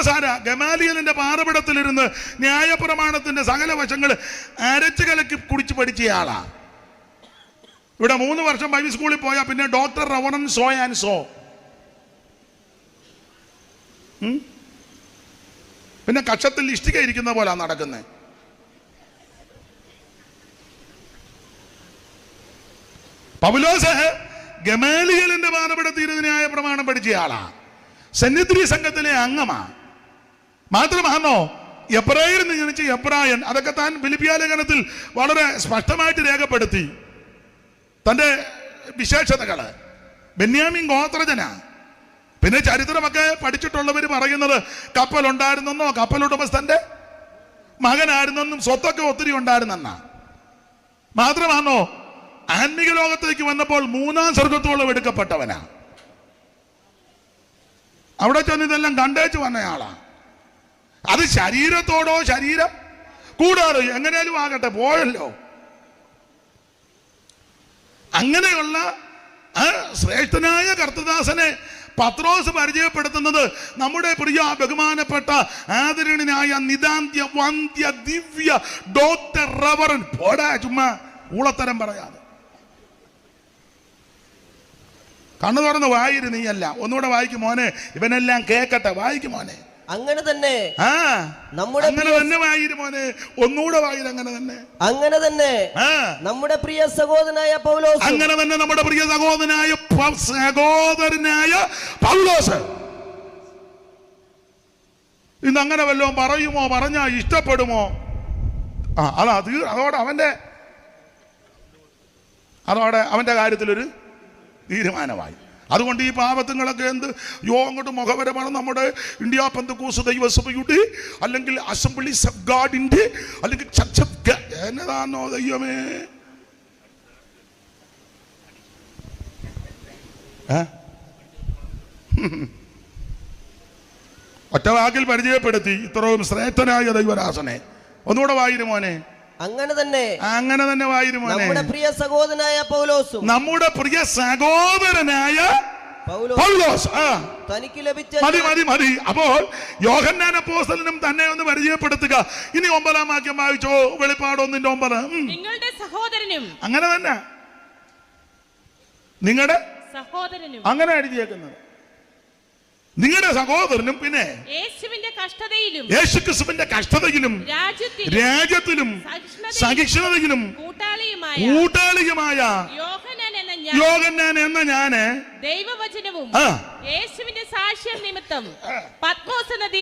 പൗലോസ് ഗമാലിയലിന്റെ പാറപിടത്തിലിരുന്ന് ന്യായപ്രമാണത്തിന്റെ സകല വശങ്ങൾ അരച്ചു കലക്കി കുടിച്ച് പഠിച്ചയാളാ. ഇവിടെ 3 വർഷം ബൈബിൾ സ്കൂളിൽ പോയാൽ പിന്നെ doctor reverend so and so. പിന്നെ കക്ഷത്തിൽ ഇഷ്ടിക ഇരിക്കുന്ന പോലെ നടക്കുന്നത്. പൗലോസ് ഗമാലിയലിന്റെ പാറപിടത്തിലിരുന്ന് ന്യായപ്രമാണം പഠിച്ചയാളാ. സെന്നിദ്രി സംഘത്തിലെ അംഗമാ. മാത്രമാണോ എബ്രായരിൽ നിന്ന് ജനിച്ച എബ്രായൻ. അതൊക്കെ താൻ ഫിലിപ്പിയ ലേഖനത്തിൽ വളരെ സ്പഷ്ടമായിട്ട് രേഖപ്പെടുത്തി തൻ്റെ വിശേഷതകള്. ബെന്യാമിൻ ഗോത്രജന. പിന്നെ ചരിത്രമൊക്കെ പഠിച്ചിട്ടുള്ളവർ പറയുന്നത് കപ്പലുണ്ടായിരുന്നെന്നോ കപ്പലുടമസ്ഥന്റെ മകനായിരുന്നെന്നും സ്വത്തൊക്കെ ഒത്തിരി ഉണ്ടായിരുന്നെന്നാ. മാത്രമാണോ ആത്മീക ലോകത്തേക്ക് വന്നപ്പോൾ 3-ാം സ്വർഗത്തോളം എടുക്കപ്പെട്ടവനാ. അവിടെ ചെന്ന് ഇതെല്ലാം കണ്ടേച്ച് വന്നയാളാ. അത് ശരീരത്തോടോ ശരീരം കൂടാതെ എങ്ങനെയാലും ആകട്ടെ പോയല്ലോ. അങ്ങനെയുള്ള ശ്രേഷ്ഠനായ കർത്തദാസനെ പത്രോസ് പരിചയപ്പെടുത്തുന്നത് നമ്മുടെ പ്രിയ ബഹുമാനപ്പെട്ട ആദരണീയനായ നിതാന്ത്യ വന്ധ്യ ദിവ്യ ഡോക്ടർ റവറൻ. പോടാ ചുമ്മാ ഊളത്തരം പറയാതെ. കണ്ണു തുറന്ന് വായിരു നീയല്ല. ഒന്നുകൂടെ വായിക്കും മോനെ. ഇവനെല്ലാം കേക്കട്ടെ. വായിക്കും മോനെ. അങ്ങനെ തന്നെ അങ്ങനെ തന്നെ വായിരു മോനെ. ഒന്നുകൂടെ വായിരു. അങ്ങനെ തന്നെ നമ്മുടെ പ്രിയ സഹോദരനായ പൗലോസ്. അങ്ങനെ തന്നെ നമ്മുടെ പ്രിയ സഹോദരനായ പൗലോസ്. ഇന്നങ്ങനെ വല്ലതും പറയുമോ? പറഞ്ഞാ ഇഷ്ടപ്പെടുമോ? അതോടെ അവന്റെ കാര്യത്തിലൊരു തീരുമാനമായി. അതുകൊണ്ട് ഈ പാപത്തുങ്ങളൊക്കെ അങ്ങോട്ട് മുഖപരമാണ്. നമ്മുടെ ഇന്ത്യ പെന്തക്കോസ്ത് ദൈവസഭയുടെ അല്ലെങ്കിൽ അസംബ്ലീസ് ഓഫ് ഗാഡിന്റെ അല്ലെങ്കിൽ ചർച്ച് ഓഫ് ഗാഡ് എന്നതാണോ ദൈവമേ? ഒറ്റ വാക്കിൽ പരിചയപ്പെടുത്തി ഇത്രയും ശ്രേഷ്ഠനായ ദൈവദാസനെ. ഒന്നുകൂടെ വായിരു മോനെ. അങ്ങനെ തന്നെ വായിരുമോനെ. നമ്മുടെ പ്രിയ സഹോദരനായ പൗലോസും. നമ്മുടെ പ്രിയ സഹോദരനായ പൗലോസ്. തനിക്ക് ലഭിച്ച മതി. അപ്പോൾ യോഹന്നാൻ അപ്പോസ്തലനും തന്നെ ഒന്ന് പരിചയപ്പെടുത്തുക. ഇനി 9-ാം വാക്യം വായിച്ചോ. വെളിപ്പാട് 1:9. നിങ്ങളുടെ സഹോദരനും. അങ്ങനെ തന്നെ നിങ്ങളുടെ സഹോദരനും അങ്ങനെ എഴുതിയേക്കുന്നത്. നിങ്ങളുടെ സഹോദരനും പിന്നെ യേശുക്രിസ്തുവിന്റെ കഷ്ടതയിലും രാജ്യത്തിലും സഹിഷ്ണുതയിലും കൂട്ടാളിയുമായ യോഹന്നാൻ എന്ന ഞാന് ദൈവവചനവും യേശുവിന്റെ സാക്ഷ്യം നിമിത്തം പത്മോസ് നദി